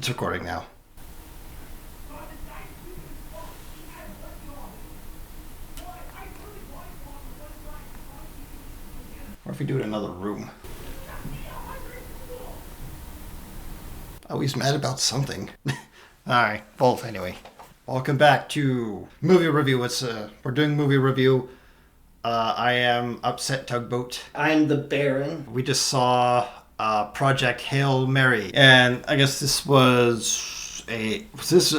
It's recording now. Or if we do it in another room. Oh, he's mad about something. Alright, well, anyway. Welcome back to Movie Review. We're doing movie review. I am Upset Tugboat. I'm the Baron. We just saw Project Hail Mary. And I guess this was a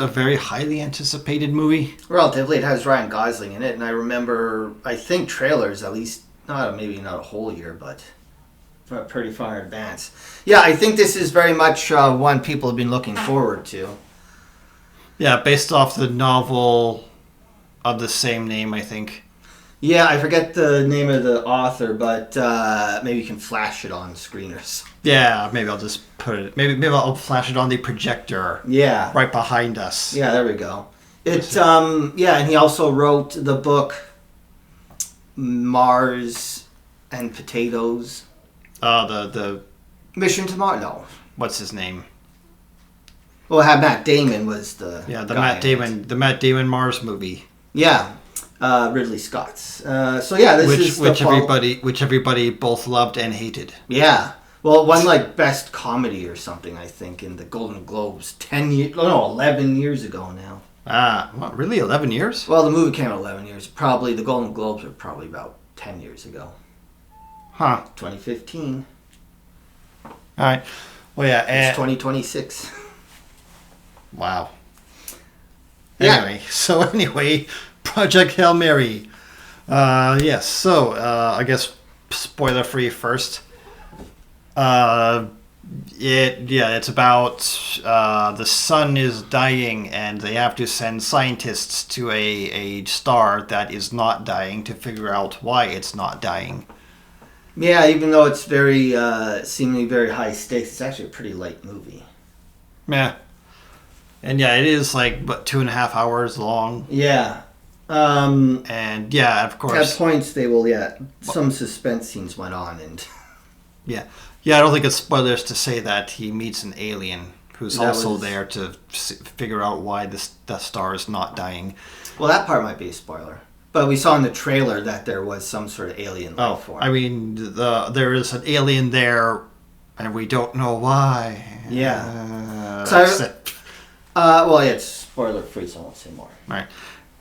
very highly anticipated movie? Relatively, it has Ryan Gosling in it, and I remember, I think trailers, at least, maybe not a whole year, but pretty far in advance. Yeah, I think this is very much one people have been looking forward to. Yeah, based off the novel of the same name, I think. Yeah, I forget the name of the author, but maybe you can flash it on screeners. Yeah, maybe I'll just put it. Maybe I'll flash it on the projector. Yeah, right behind us. Yeah, there we go. And he also wrote the book Mars and Potatoes. The Mission to Mars. No, what's his name? Well, Matt Damon was the Matt Damon Mars movie. Yeah. Ridley Scott's. Which everybody both loved and hated. Yeah. Well, it won like best comedy or something, I think, in the Golden Globes 11 years ago now. What, really? 11 years? Well, the movie came out 11 years. Probably the Golden Globes were probably about 10 years ago. Huh. 2015. All right. Well, yeah. It's 2026. Wow. Yeah. Anyway, Project Hail Mary. Yes. So, I guess spoiler free first. It's about the sun is dying, and they have to send scientists to a star that is not dying to figure out why it's not dying. Yeah, even though it's very seemingly very high stakes, it's actually a pretty light movie. Yeah. And yeah, it is like 2.5 hours long. Yeah. And yeah, of course. At points they will, some suspense scenes went on, and yeah, I don't think it's spoilers to say that he meets an alien who's there to figure out why the star is not dying. Well, that part might be a spoiler, but we saw in the trailer that there was some sort of alien life form. I mean, there is an alien there, and we don't know why. Yeah. It's spoiler free, so I won't say more. Right.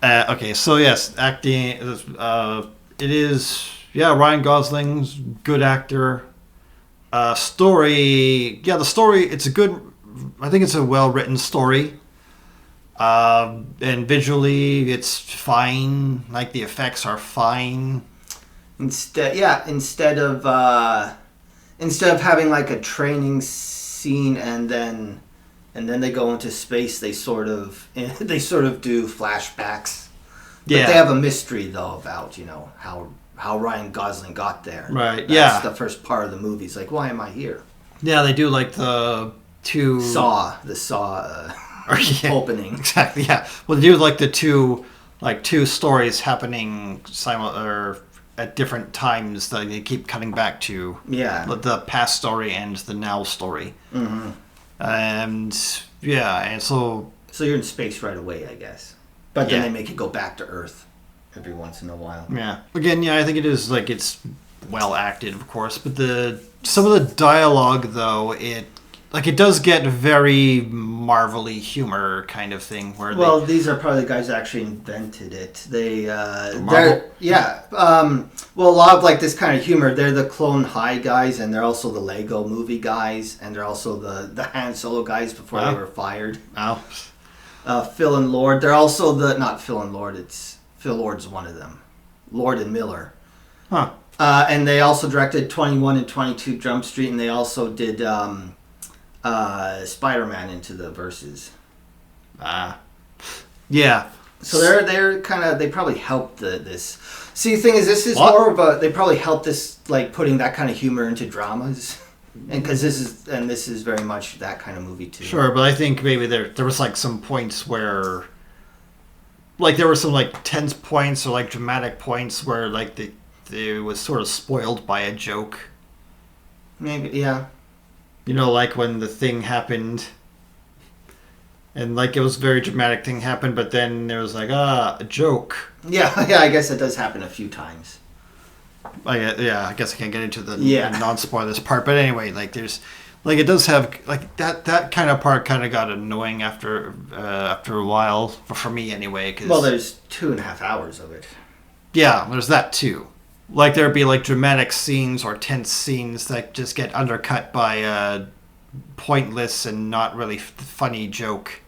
Okay, so yes, acting. It is. Yeah, Ryan Gosling's good actor. Story. Yeah, the story. It's a good. I think it's a well-written story. And visually, it's fine. Like the effects are fine. Instead of having like a training scene and then they go into space, they sort of do flashbacks. But they have a mystery though about how Ryan Gosling got there. Right. That's the first part of the movie. It's like, why am I here? Yeah, they do like the Saw opening. Exactly. Yeah. Well, they do like the two stories happening at different times that they keep cutting back to. Yeah. The past story and the now story. Mm-hmm. And so you're in space right away, I guess. But then they make it go back to Earth every once in a while. Yeah. Again, I think it is it's well acted, of course, but some of the dialogue though, it does get very Marvel-y humor kind of thing these are probably the guys that actually invented it. Marvel? A lot of this kind of humor, they're the Clone High guys, and they're also the Lego movie guys, and they're also the Han Solo guys before they were fired. Oh. Phil and Lord. They're also not Phil and Lord, it's Phil Lord's one of them. Lord and Miller. Huh. And they also directed 21 and 22 Jump Street, and they also did Spider-Man Into the Verses. Yeah. So they're kind of, they probably helped this. See, the thing is, this is more of a, they probably helped this, putting that kind of humor into dramas. And because this is very much that kind of movie too. Sure, but I think maybe there was some points where there were some tense points or dramatic points where they was sort of spoiled by a joke. Maybe, yeah. When the thing happened And like it was a very dramatic thing happened, but then there was like a joke. Yeah, I guess it does happen a few times. I guess I can't get into the non-spoilers part, but anyway, like there's, like it does have like that kind of part kind of got annoying after a while for me anyway. Well, there's 2.5 hours of it. Yeah, there's that too. Like there'd be like dramatic scenes or tense scenes that just get undercut by a pointless and not really funny joke.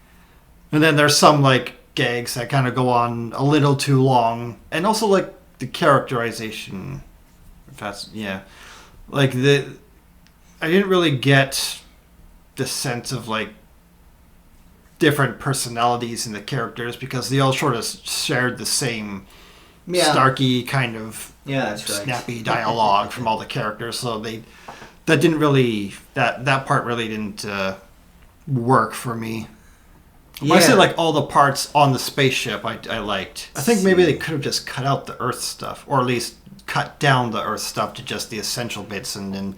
And then there's some like gags that kind of go on a little too long, and also like the characterization. Like I didn't really get the sense of like different personalities in the characters because they all sort of shared the same snarky kind of snappy dialogue from all the characters. So that part really didn't work for me. When I say like all the parts on the spaceship, I liked. I think maybe they could have just cut out the Earth stuff, or at least cut down the Earth stuff to just the essential bits, and then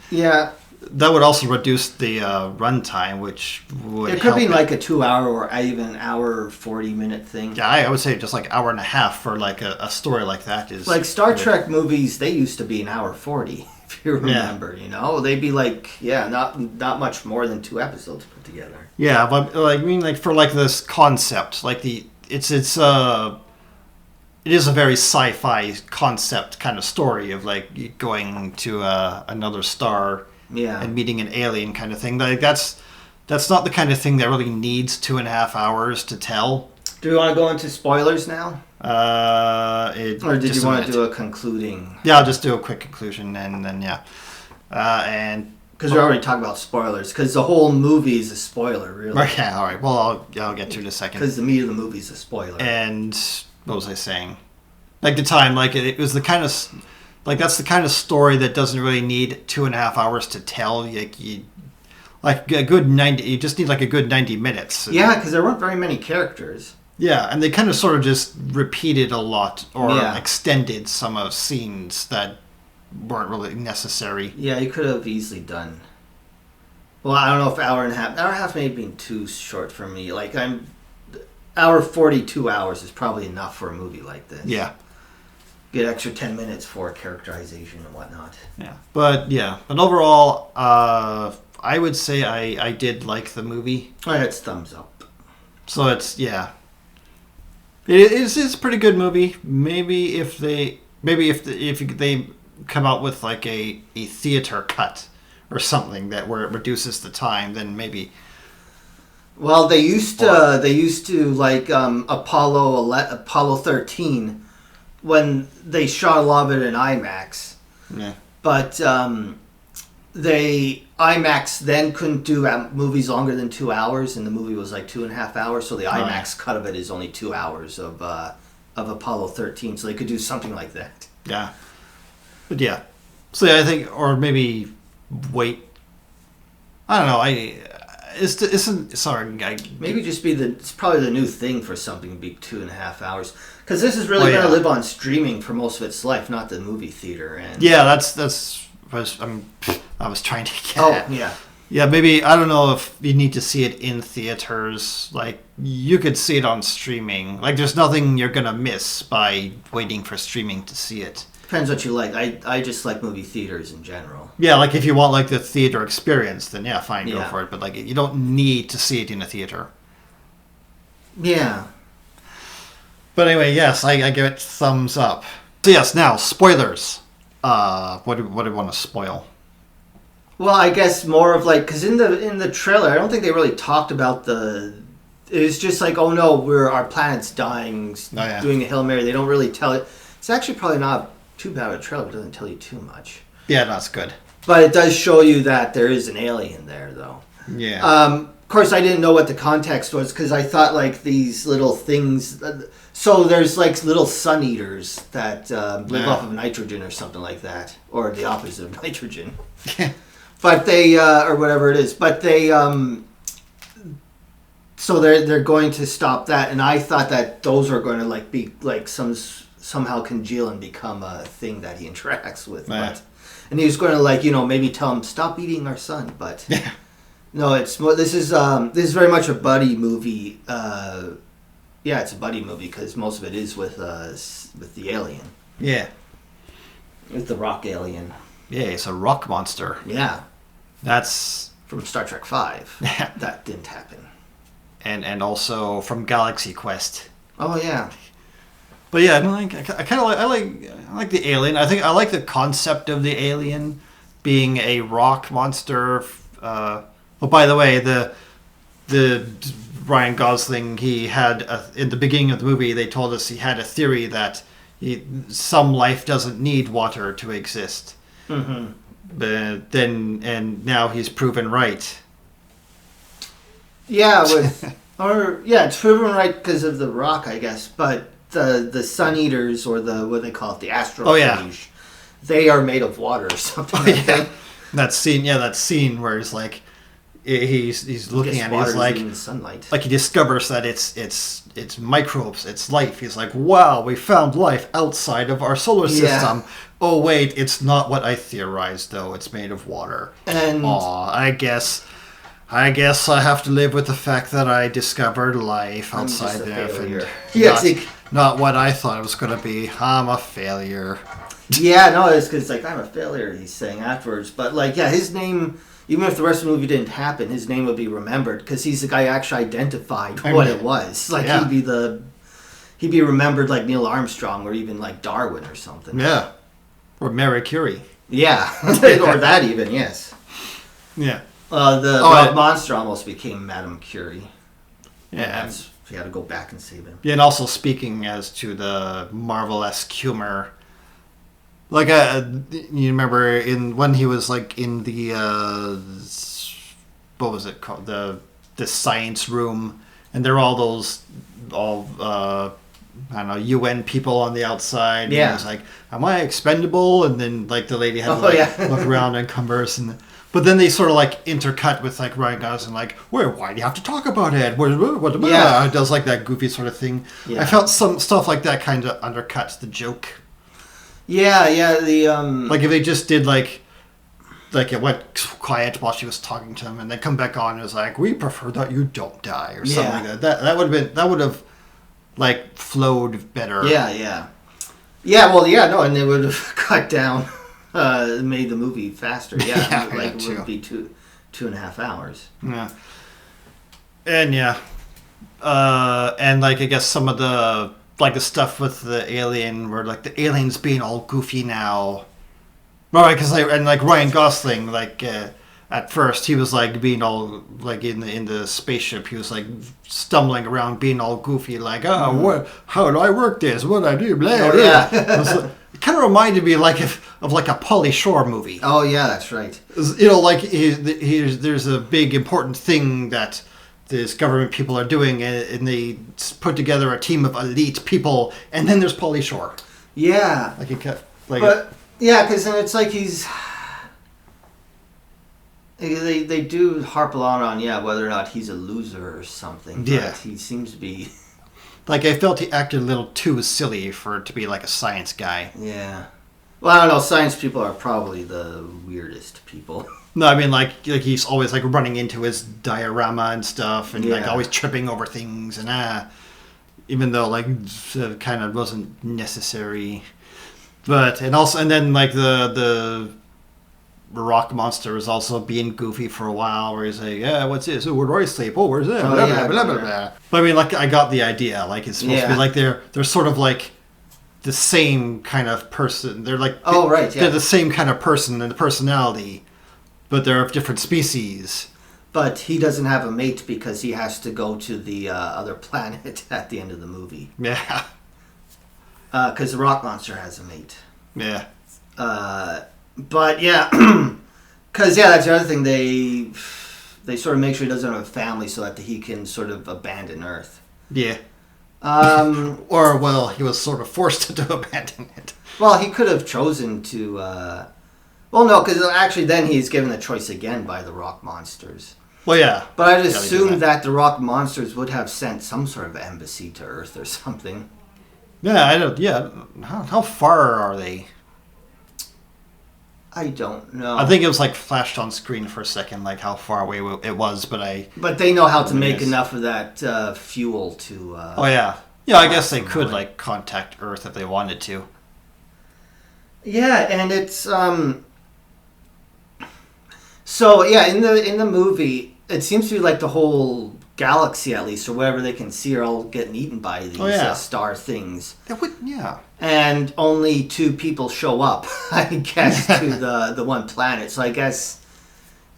that would also reduce the runtime, which would. It could be like a 2 hour or even hour 40-minute thing. Yeah, I would say just like hour and a half for like a story like that is like Star Trek movies. They used to be an hour 40, if you remember. You know, they'd be like not much more than 2 episodes put together. Yeah, but like I mean, like for like this concept, like it is a very sci-fi concept kind of story of like going to another star, and meeting an alien kind of thing. Like that's not the kind of thing that really needs 2.5 hours to tell. Do we want to go into spoilers now? Or did you want to do a concluding? Yeah, I'll just do a quick conclusion and then and. Because we already talked about spoilers. Because the whole movie is a spoiler, really. Yeah, all right. Well, I'll get to it in a second. Because the meat of the movie is a spoiler. And what was I saying? Like the time, like it was the kind of, like that's the kind of story that doesn't really need 2.5 hours to tell. Like a good 90. You just need like a good 90 minutes. Yeah, because there weren't very many characters. Yeah, and they kind of sort of just repeated a lot or extended some of scenes that weren't really necessary. Yeah, you could have easily done. Well, I don't know if hour and a half may have been too short for me. Like hour 42 hours is probably enough for a movie like this. Yeah. Get extra 10 minutes for characterization and whatnot. Yeah. But overall, I would say I did like the movie. I had thumbs up. So it's it's a pretty good movie. Maybe if they come out with like a theater cut or something where it reduces the time, then maybe. Well, they used to like Apollo 13 when they shot a lot of it in IMAX. Yeah. But IMAX then couldn't do movies longer than 2 hours, and the movie was like 2.5 hours. So the IMAX cut of it is only 2 hours of Apollo 13. So they could do something like that. Yeah. But yeah, so I think, or maybe wait. I don't know. Maybe just it's probably the new thing for something to be 2.5 hours, because this is really going to live on streaming for most of its life, not the movie theater. And that's what I was trying to get. At. Yeah. Maybe I don't know if you need to see it in theaters. Like you could see it on streaming. Like there's nothing you're gonna miss by waiting for streaming to see it. Depends what you like. I just like movie theaters in general. Yeah, like if you want like the theater experience, then fine, go for it. But like you don't need to see it in a theater. Yeah. But anyway, yes, I give it thumbs up. So yes, now spoilers. What do we want to spoil? Well, I guess more of like, because in the trailer, I don't think they really talked about it was just like, oh no, our planet's dying, doing a Hail Mary. They don't really tell it. It's actually probably not too bad of a trailer. It doesn't tell you too much. Yeah, that's good. But it does show you that there is an alien there, though. Yeah. Of course, I didn't know what the context was, because I thought like these little things. So there's like little sun eaters that live off of nitrogen or something like that, or the opposite of nitrogen. But they, or whatever it is, but they, so they're going to stop that, and I thought that those are going to like be like somehow congeal and become a thing that he interacts with. But, and he was going to like maybe tell him stop eating our son, but No, this is very much a buddy movie. Yeah, it's a buddy movie because most of it is with the alien. Yeah. With the rock alien. Yeah, it's a rock monster. Yeah. That's from Star Trek V. Yeah. That didn't happen. And also from Galaxy Quest. Oh yeah. But yeah, I kind of like the alien. I think I like the concept of the alien being a rock monster. Well, by the way, the Ryan Gosling, he had in the beginning of the movie, they told us he had a theory that some life doesn't need water to exist. Mm-hmm. But then, and now he's proven right. Yeah, it's proven right because of the rock, I guess. But the Sun Eaters, or what they call it, the astrophage, they are made of water or something. That scene where it's like he's looking at it, he's like in the sunlight. Like he discovers that it's microbes, it's life. He's like, wow, we found life outside of our solar system. Yeah. Oh wait, it's not what I theorized though. It's made of water. And I guess I have to live with the fact that I discovered life outside the Earth, and not what I thought it was going to be. I'm a failure. Yeah, no, it's because I'm a failure. He's saying afterwards, but his name. Even if the rest of the movie didn't happen, his name would be remembered because he's the guy who actually identified what it was. He'd be remembered like Neil Armstrong or even like Darwin or something. Yeah, or Marie Curie. Yeah, or that even, yes. Yeah. The monster almost became Madame Curie. Yeah, she had to go back and save him. Yeah, and also speaking as to the Marvel-esque humor. Like, you remember when he was like in the what was it called, the science room, and there were all I don't know, UN people on the outside. Yeah. And he was like, "Am I expendable?" And then like the lady had to look around and converse, but then they sort of like intercut with like Ryan Gosling, like, why do you have to talk about it? What it does like that goofy sort of thing. Yeah. I felt some stuff like that kind of undercuts the joke. Yeah, like if they just did like it went quiet while she was talking to him, and then come back on and was like, "We prefer that you don't die," or something like that. That would have like flowed better. Yeah. Well, no, and they would have cut down, made the movie faster. Yeah, it would be 2.5 hours. Yeah, and and like I guess some of the. Like the stuff with the alien, where like the alien's being all goofy now, right? Because like Ryan Gosling, like at first he was like being all like in the spaceship, he was like stumbling around, being all goofy, like how do I work this? What do I do? Blah, blah. Yeah. It kind of reminded me of like a Pauly Shore movie. Oh yeah, that's right. Like there's a big important thing that these government people are doing, and they put together a team of elite people, and then there's Pauly Shore. Yeah. Because then it's like they do harp a lot on whether or not he's a loser or something. Yeah. But he seems to be. Like I felt he acted a little too silly for it to be like a science guy. Yeah. Well, I don't know. Science people are probably the weirdest people. No, I mean like he's always like running into his diorama and stuff, and like always tripping over things, and even though like it kind of wasn't necessary, but and then like the rock monster was also being goofy for a while, where he's like, what's this? Oh, where do I sleep? Oh, where's that? Blah, blah, blah. But I mean, like I got the idea. Like it's supposed to be like they're sort of like the same kind of person. They're like they're the same kind of person and the personality. But they're of different species. But he doesn't have a mate because he has to go to the other planet at the end of the movie. Yeah. Because the rock monster has a mate. Yeah. But because that's the other thing. They sort of make sure he doesn't have a family so that he can sort of abandon Earth. Yeah. He was sort of forced to abandon it. Well, he could have chosen to. Well, no, because actually then he's given the choice again by the rock monsters. Well, yeah. But I'd assume that the rock monsters would have sent some sort of embassy to Earth or something. Yeah, I don't. Yeah, how far are they? I don't know. I think it was like flashed on screen for a second, like how far away it was, but But they know how to make enough of that fuel to. Oh yeah, yeah. I guess they could like contact Earth if they wanted to. Yeah, and it's So yeah, in the movie, it seems to be like the whole galaxy, at least, or whatever they can see, are all getting eaten by these star things. Yeah. And only 2 people show up, I guess, to the one planet. So I guess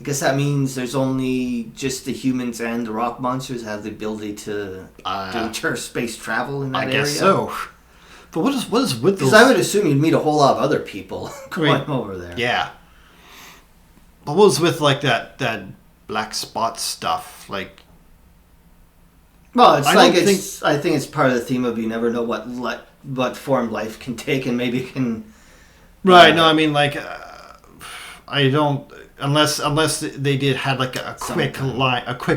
that means there's only just the humans and the rock monsters have the ability to do interspace travel in that area. I guess so. But what is with those? Because I would assume you'd meet a whole lot of other people going over there. Yeah. But what was with like that black spot stuff? Like, well, I think it's part of the theme of you never know what form life can take, and maybe it can. Right. No, I mean like, I don't unless they had like a quick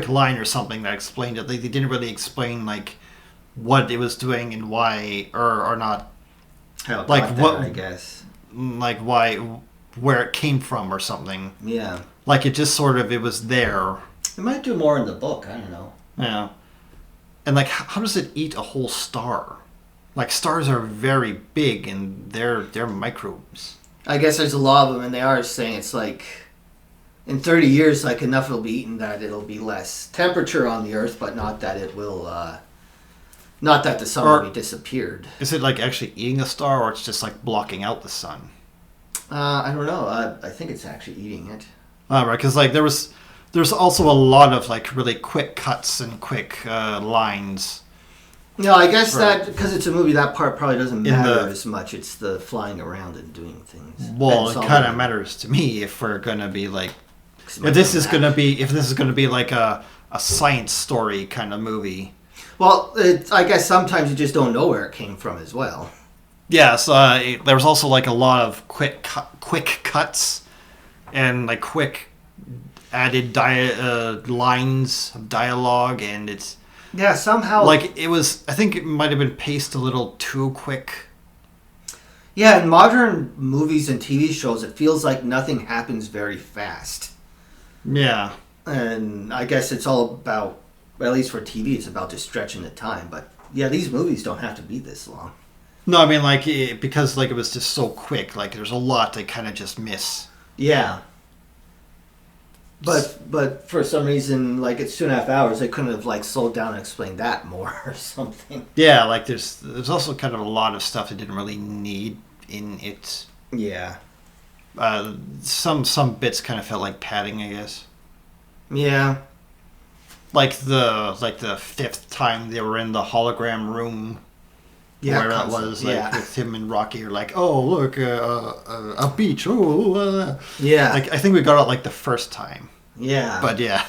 line or something that explained it. They didn't really explain like what it was doing and why or not. How it got there, I guess. Like why, where it came from or something. Yeah. Like it just sort of, it was there. It might do more in the book. I don't know. Yeah. And like, how does it eat a whole star? Like stars are very big and they're microbes. I guess there's a lot of them, and they are saying it's like in 30 years, like enough will be eaten that it'll be less temperature on the Earth, but not that it will. Not that the sun will be disappeared. Is it like actually eating a star, or it's just like blocking out the sun? I don't know. I think it's actually eating it. Right, because like there's also a lot of like really quick cuts and quick lines. No, I guess that because it's a movie, that part probably doesn't matter as much. It's the flying around and doing things. Well, it kind of matters to me if we're gonna be like, if this is gonna be like a science story kind of movie. Well, I guess sometimes you just don't know where it came from as well. Yeah, so there's also like a lot of quick cuts and like quick added lines of dialogue, and it's somehow like it was. I think it might have been paced a little too quick. Yeah, in modern movies and TV shows, it feels like nothing happens very fast. Yeah, and I guess it's all about, at least for TV, it's about just stretching the time. But yeah, these movies don't have to be this long. No, I mean like because like it was just so quick. Like there's a lot they kind of just miss. Yeah. But for some reason, like it's 2.5 hours, they couldn't have like slowed down and explained that more or something. Yeah, like there's also kind of a lot of stuff that didn't really need in it. Yeah. Some bits kind of felt like padding, I guess. Yeah. Like the 5th time they were in the hologram room. Yeah, where it was like with him and Rocky are like, oh look, a beach. Oh, yeah. Like I think we got it like the first time. Yeah. But yeah.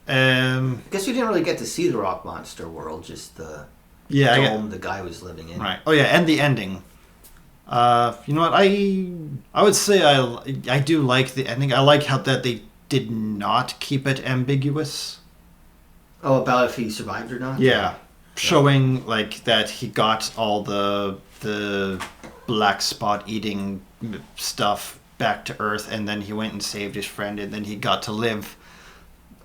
I guess we didn't really get to see the rock monster world, just the dome the guy was living in. Right. Oh yeah, and the ending. You know what? I would say I do like the ending. I like how that they did not keep it ambiguous. Oh, about if he survived or not? Yeah. Showing like that he got all the black spot eating stuff back to Earth, and then he went and saved his friend, and then he got to live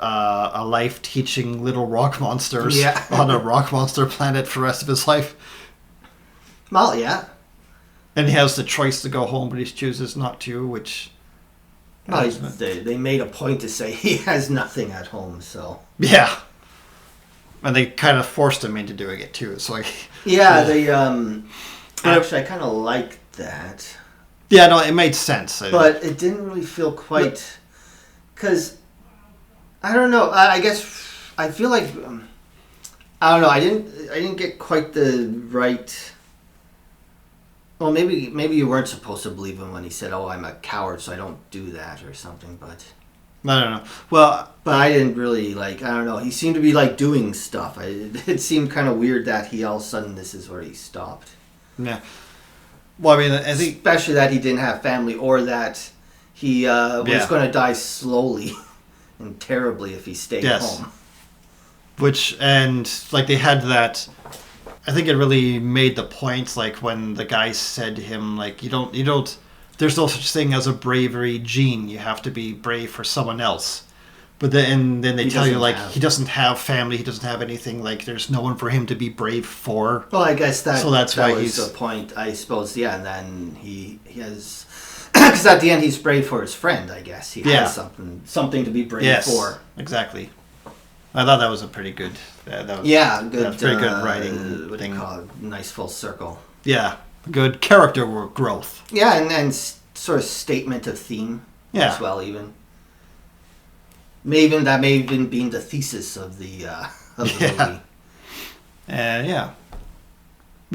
a life teaching little rock monsters on a rock monster planet for the rest of his life. Well, yeah. And he has the choice to go home, but he chooses not to, which... Well, they made a point to say he has nothing at home, so... Yeah. And they kind of forced him into doing it, too. So, like... Yeah, they, actually, I kind of liked that. Yeah, no, it made sense. But it didn't really feel quite... Because, I don't know, I guess, I feel like... I don't know, I didn't get quite the right... Well, maybe you weren't supposed to believe him when he said, "Oh, I'm a coward, so I don't do that" or something. But I don't know. Well, but I didn't really like. I don't know. He seemed to be like doing stuff. It seemed kind of weird that he all of a sudden this is where he stopped. Yeah. Well, I mean, I think especially that he didn't have family, or that he was going to die slowly and terribly if he stayed home. Which and like they had that. I think it really made the point, like when the guy said to him, like you don't there's no such thing as a bravery gene. You have to be brave for someone else. But then they tell you, like, he doesn't have family, he doesn't have anything, like, there's no one for him to be brave for. Well, I guess that's why was the point, I suppose, yeah, and then he has... Because at the end, he's brave for his friend, I guess. He has something to be brave for. Exactly. I thought that was a pretty good... good. That's pretty good writing what do you call it? Nice full circle. Yeah, good character growth. Yeah, and sort of statement of theme as well, even. That may even be the thesis of the movie. Yeah,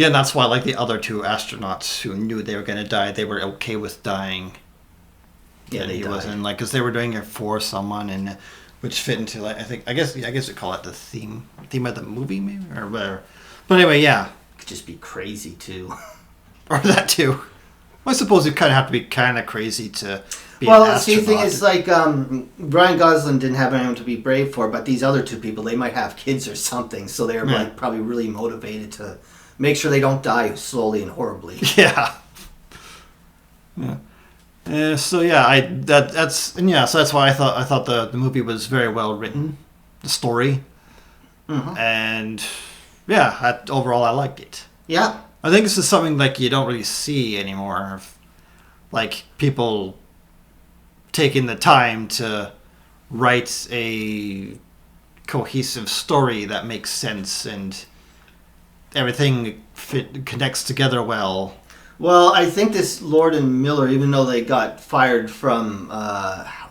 and that's why, like, the other two astronauts who knew they were going to die, they were okay with dying. Yeah, and he wasn't, like, because they were doing it for someone, and which fit into, like, I guess we call it the theme of the movie, maybe, or whatever. But anyway, yeah, it could just be crazy too, or that too. I suppose you kind of have to be kind of crazy to be an astronaut. See, the thing is, like, Ryan Gosling didn't have anyone to be brave for, but these other two people, they might have kids or something, so they're like probably really motivated to make sure they don't die slowly and horribly. Yeah. So that's why I thought the movie was very well written, the story, and overall I liked it. Yeah. I think this is something, like, you don't really see anymore, like, people taking the time to write a cohesive story that makes sense and everything connects together well. Well, I think this Lord and Miller, even though they got fired from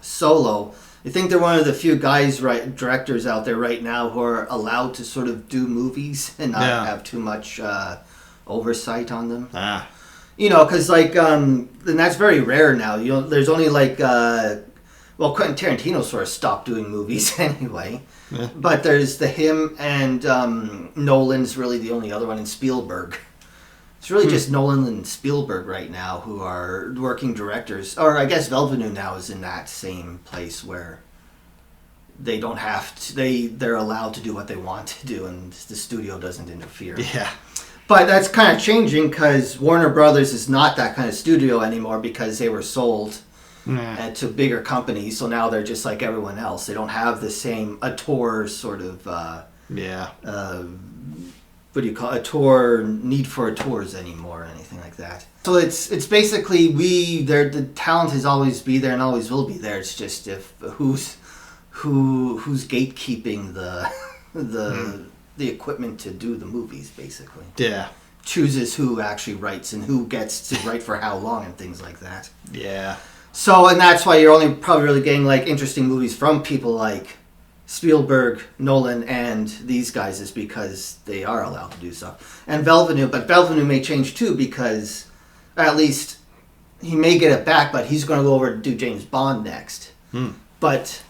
Solo, I think they're one of the few directors out there right now who are allowed to sort of do movies and not have too much oversight on them. You know, because, like, and that's very rare now. You know, there's only, like, Quentin Tarantino sort of stopped doing movies anyway. Yeah. But there's him and Nolan's really the only other one, and Spielberg. It's really just Nolan and Spielberg right now who are working directors. Or I guess Villeneuve now is in that same place where they don't have to, they're allowed to do what they want to do and the studio doesn't interfere. Yeah. But that's kind of changing because Warner Brothers is not that kind of studio anymore because they were sold to bigger companies. So now they're just like everyone else. They don't have the same auteur sort of what do you call it? Need for auteurs anymore or anything like that. So it's basically the talent has always be there and always will be there. It's just who's gatekeeping the equipment to do the movies, basically. Yeah. Chooses who actually writes and who gets to write for how long and things like that. Yeah. So, and that's why you're only probably really getting, like, interesting movies from people like Spielberg, Nolan, and these guys is because they are allowed to do so. And Villeneuve, but Villeneuve may change too because at least he may get it back, but he's going to go over to do James Bond next. But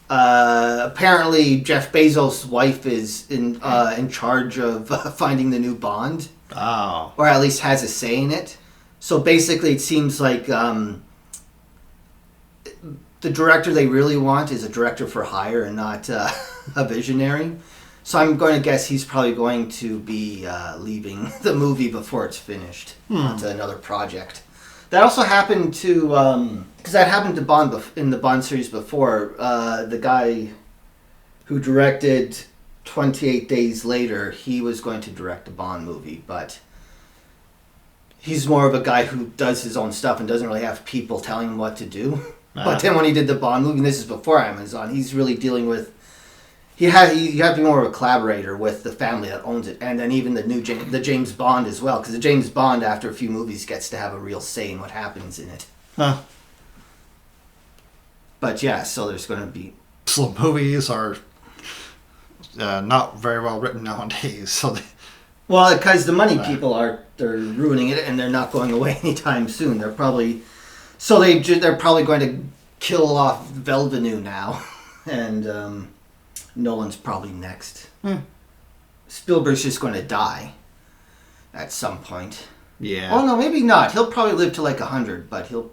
apparently Jeff Bezos' wife is in charge of finding the new Bond. Oh. Or at least has a say in it. So basically it seems like the director they really want is a director for hire and not a visionary. So I'm going to guess he's probably going to be leaving the movie before it's finished onto another project. That also happened to, because that happened to Bond in the Bond series before. The guy who directed 28 Days Later, he was going to direct a Bond movie, but he's more of a guy who does his own stuff and doesn't really have people telling him what to do. But then when he did the Bond movie, and this is before Amazon, he's really dealing with... You have to be more of a collaborator with the family that owns it, and then even the James Bond as well, because the James Bond, after a few movies, gets to have a real say in what happens in it. Huh. But yeah, so there's going to be... So movies are not very well written nowadays, so... Well, because the money people they're ruining it, and they're not going away anytime soon. They're probably... So they're probably going to kill off Villeneuve now, and Nolan's probably next. Spielberg's just going to die at some point. Yeah. Oh no, maybe not. He'll probably live to like 100, but he'll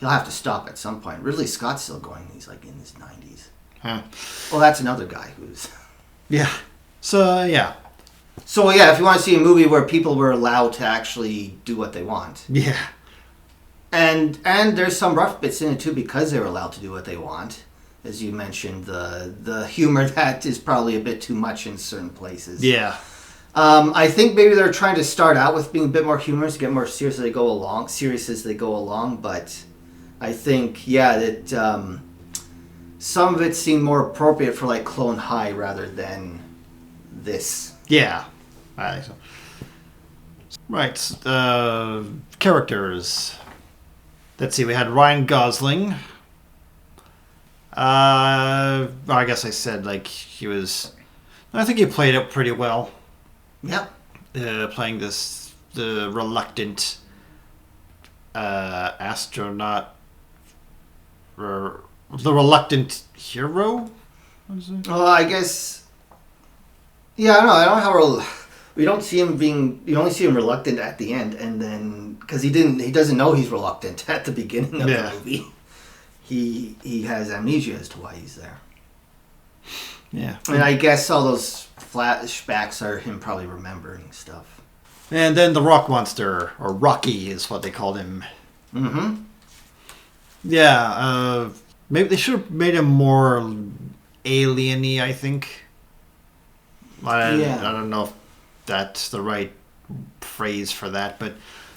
have to stop at some point. Ridley Scott's still going. He's like in his 90s. Huh. Well, that's another guy who's... Yeah. So, yeah. So, yeah, if you want to see a movie where people were allowed to actually do what they want. Yeah. And there's some rough bits in it too because they're allowed to do what they want. As you mentioned, the humor that is probably a bit too much in certain places. Yeah. I think maybe they're trying to start out with being a bit more humorous, get more serious as they go along. But I think, that some of it seemed more appropriate for like Clone High rather than this. Yeah, I think so. Right, characters. Let's see, we had Ryan Gosling. I guess I said, like, I think he played it pretty well. Yep. Playing the reluctant astronaut, or the reluctant hero? What is it? Well, I guess... Yeah, I don't know how... We don't see him being... You only see him reluctant at the end, and then... Because he doesn't know he's reluctant at the beginning of the movie. He has amnesia as to why he's there. Yeah. And I guess all those flashbacks are him probably remembering stuff. And then the rock monster, or Rocky is what they called him. Mm-hmm. Yeah, maybe they should have made him more alien-y, I think. I don't know if that's the right phrase for that, but...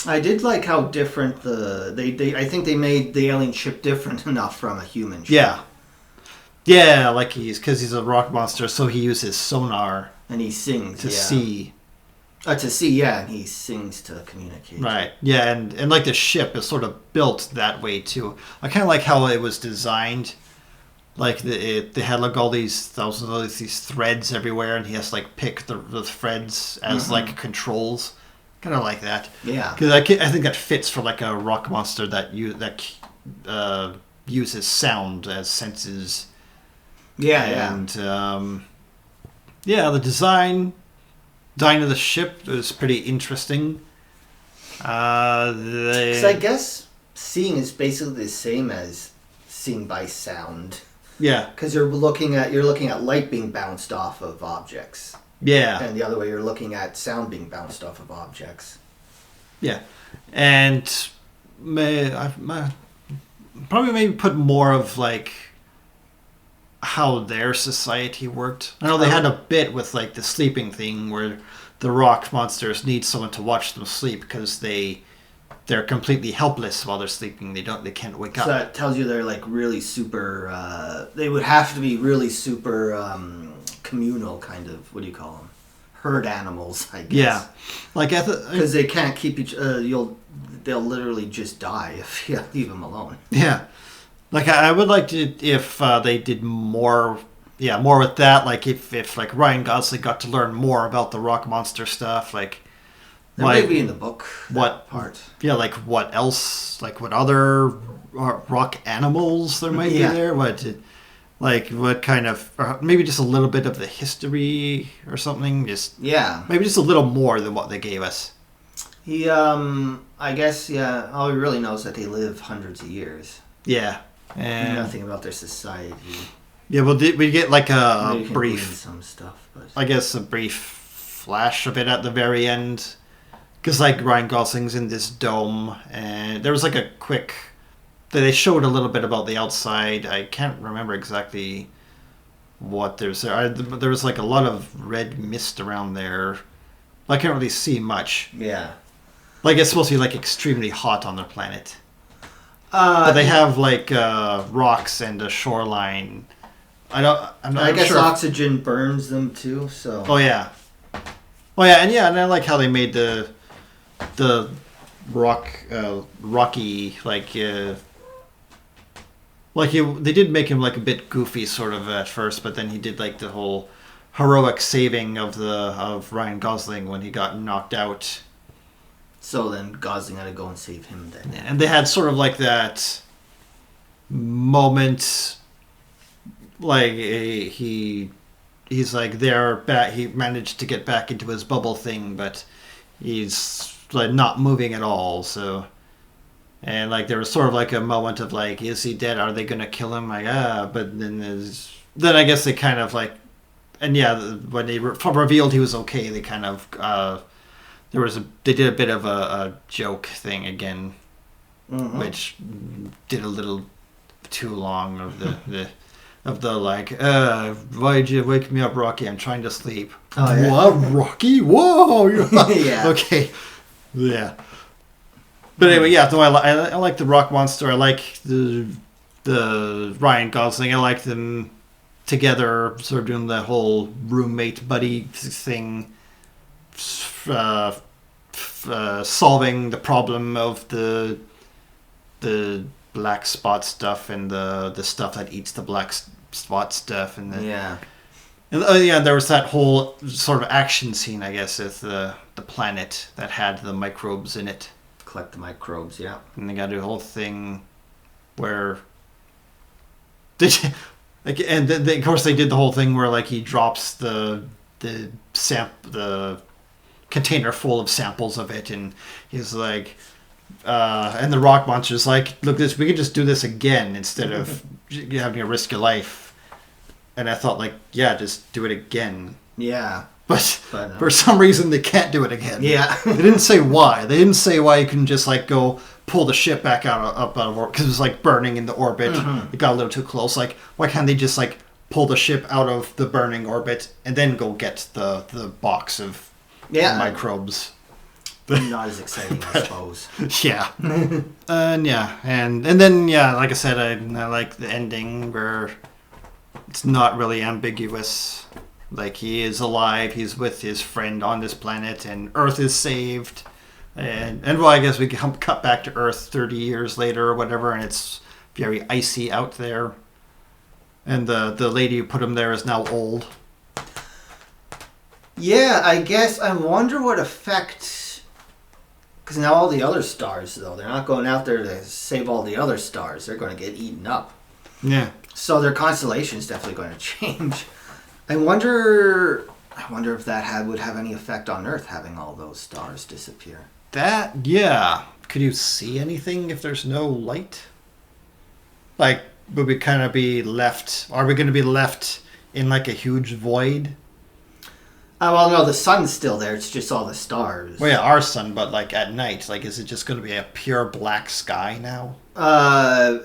I did like how different I think they made the alien ship different enough from a human ship. Yeah, like because he's a rock monster, so he uses sonar. And he sings to see. To see, and he sings to communicate. Right, yeah, and like the ship is sort of built that way too. I kind of like how it was designed. Like they had like all these these threads everywhere, and he has to like pick the threads as like controls. Kind of like that. Yeah. Because I think that fits for like a rock monster that uses sound as senses. Yeah, and the design of the ship is pretty interesting. So I guess seeing is basically the same as seeing by sound. Yeah. Because you're looking at light being bounced off of objects. Yeah. And the other way, you're looking at sound being bounced off of objects. Yeah. And probably maybe put more of like how their society worked. I know they had a bit with like the sleeping thing where the rock monsters need someone to watch them sleep because they're completely helpless while they're sleeping. They can't wake up. So that tells you they're like really super. They would have to be really super communal, kind of. What do you call them? Herd animals, I guess. Yeah, like because they can't keep they'll literally just die if you leave them alone. Yeah, like I would like to if they did more. Yeah, more with that. Like if like Ryan Gosling got to learn more about the rock monster stuff, like. That might be in the book. What part? Yeah, like what else? Like what other rock animals there might be there? What kind of? Or maybe just a little bit of the history or something. Maybe just a little more than what they gave us. He, I guess, all he really knows is that they live hundreds of years. Yeah, and nothing about their society. Yeah, well, we get like a brief, some stuff, but I guess a brief flash of it at the very end. Because, like, Ryan Gosling's in this dome, and there was, like, a quick... They showed a little bit about the outside. I can't remember exactly what there's there. There was, like, a lot of red mist around there. I can't really see much. Yeah. Like, it's supposed to be, like, extremely hot on their planet. But they have, like, rocks and a shoreline. I'm not I guess sure oxygen burns them, too, so... Oh, yeah. And I like how they made the Rocky, they did make him like a bit goofy sort of at first, but then he did like the whole heroic saving of Ryan Gosling when he got knocked out. So then Gosling had to go and save him then. Yeah, and they had sort of like that moment, like he's like he managed to get back into his bubble thing, but he's like not moving at all. So, and like there was sort of like a moment of like, is he dead? Are they gonna kill him? Like but then I guess they kind of like, and when they revealed he was okay, they kind of they did a bit of a joke thing again. which did a little too long of the like, why'd you wake me up, Rocky? I'm trying to sleep. Oh, yeah. What, Rocky? Whoa! Yeah. Okay. Yeah. But anyway, yeah. No, I like the rock monster. I like the Ryan Gosling. I like them together, sort of doing the whole roommate buddy thing, solving the problem of the black spot stuff and the stuff that eats the black spot stuff and Yeah. And there was that whole sort of action scene, I guess, with the planet that had the microbes in it. Collect the microbes, yeah. And they got to do a whole thing where of course they did the whole thing where like he drops the container full of samples of it, and he's like, and the rock monster's like, look, we could just do this again instead of having to risk your life. And I thought, like, yeah, just do it again. Yeah. But for some reason they can't do it again. Yeah. They didn't say why. They didn't say why you can just like go pull the ship back up out of orbit, because it was like burning in the orbit. It got a little too close. Like, why can't they just like pull the ship out of the burning orbit and then go get the box of microbes? Not as exciting, I suppose. Yeah. And then like I said, I like the ending where it's not really ambiguous. Like, he is alive, he's with his friend on this planet, and Earth is saved. And well, I guess we can cut back to Earth 30 years later or whatever, and it's very icy out there. And the lady who put him there is now old. Yeah, I guess. I wonder what effect... Because now all the other stars, though, they're not going out there to save all the other stars. They're going to get eaten up. Yeah. So their constellation's definitely going to change. I wonder if that would have any effect on Earth, having all those stars disappear. Yeah. Could you see anything if there's no light? Like, would we kind of be left... Are we going to be left in, like, a huge void? Well, no, the sun's still there. It's just all the stars. Well, yeah, our sun, but, like, at night. Like, is it just going to be a pure black sky now?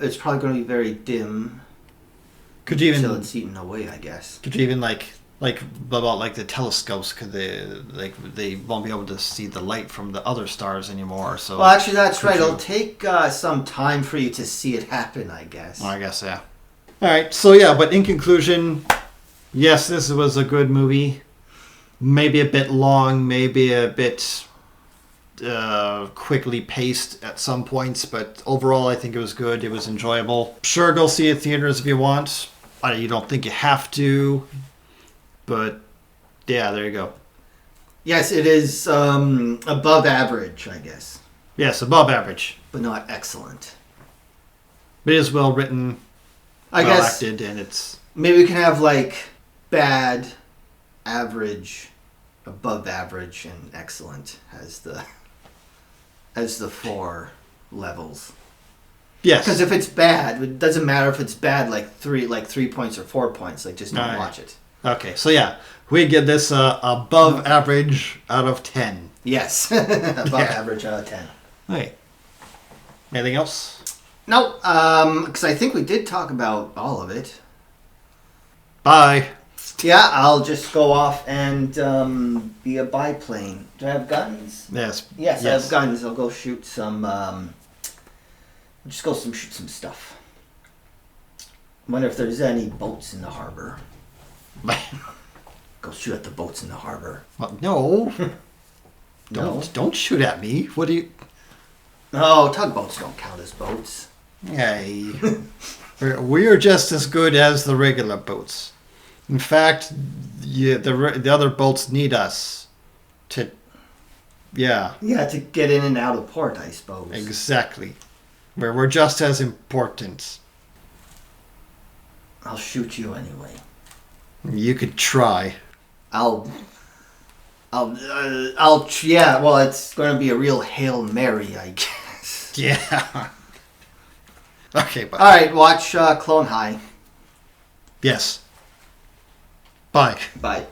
It's probably going to be very dim. Could you even... Until it's eaten away, I guess. Could you even, like about, like, the telescopes, could they won't be able to see the light from the other stars anymore, so... Well, actually, that's right. It'll take some time for you to see it happen, I guess. Well, I guess, yeah. Alright, so yeah, but in conclusion, yes, this was a good movie. Maybe a bit long, maybe a bit quickly paced at some points, but overall I think it was good. It was enjoyable. Sure, go see it in theaters if you want. You don't think you have to, but yeah, there you go. Yes, it is above average, I guess. Yes, above average. But not excellent. It is well written, well acted, and it's... Maybe we can have, like, bad, average, above average, and excellent as the 4 levels. Yes. Because if it's bad, it doesn't matter if it's bad like 3 points or 4 points. Like, just don't watch it. Okay, so yeah, we give this above average out of 10. Yes, above average out of 10. Okay. Anything else? No, because I think we did talk about all of it. Bye. Yeah, I'll just go off and be a biplane. Do I have guns? Yes. Yes, I have guns. I'll go shoot some... shoot some stuff. Wonder if there's any boats in the harbor. Go shoot at the boats in the harbor. Well, no. No? Don't shoot at me. What do you... Oh, tugboats don't count as boats. Hey. We're just as good as the regular boats. In fact, the other boats need us to... Yeah. Yeah, to get in and out of port, I suppose. Exactly. We're just as important. I'll shoot you anyway. You could try. Yeah, well, it's going to be a real Hail Mary, I guess. Yeah. Okay, bye. Alright, watch Clone High. Yes. Bye. Bye.